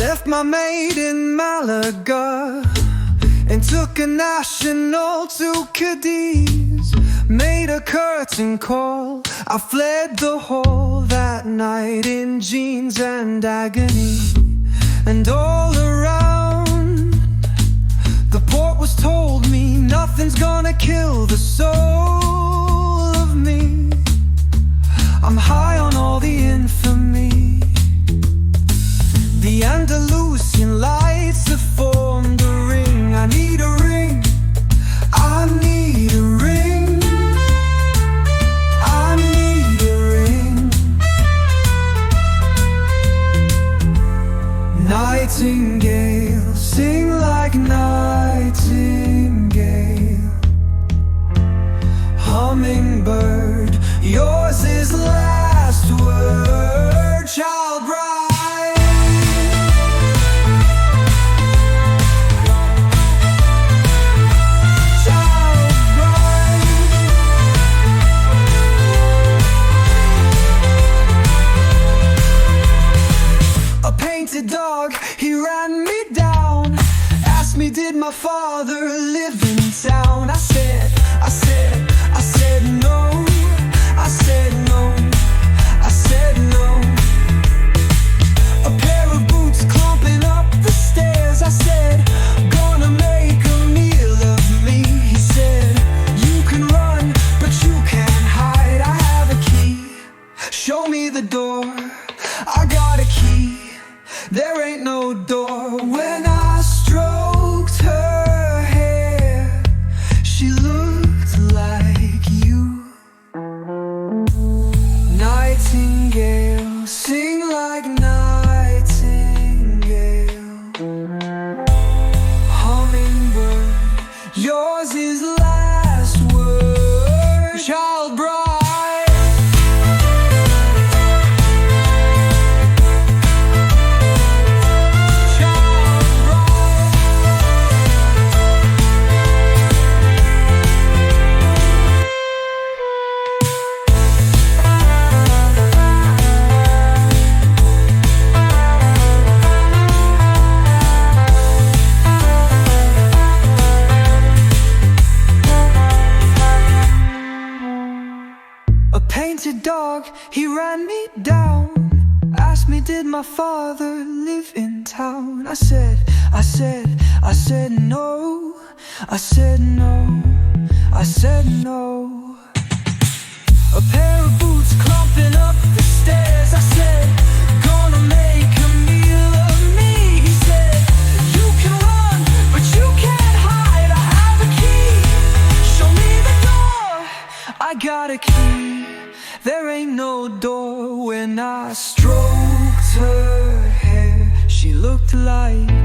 Left my maid in Malaga and took a national to Cadiz. Made a curtain call, I fled the hall that night in jeans and agony. And all around, the port was told me nothing's gonna kill the soul of me. I'm high on all the infamy. The Andalusian lights have formed a ring. I need a ring, I need a ring, I need a ring. Nightingale, sing like nightingale. Hummingbird, yours is last word. Child bride, dog, he ran me down. Asked me, did my father live in town? I said no. I said no. I said no. A pair of boots clumping up the stairs. I said, gonna make a meal of me. He said, you can run, but you can't hide. I have a key. Show me the door. I got a key. There ain't no door. When I stroked her hair, she looked like you. Nightingale, sing like nightingale. Hummingbird, yours is last word. Child bride, dog, he ran me down. Asked me, did my father live in town? I said no. I said no. I said no. A pair of boots clumping up the stairs. I said, gonna make a meal of me. He said, you can run, but you can't hide. I have a key. Show me the door. I got a key. There ain't no door. When I stroked her hair, she looked like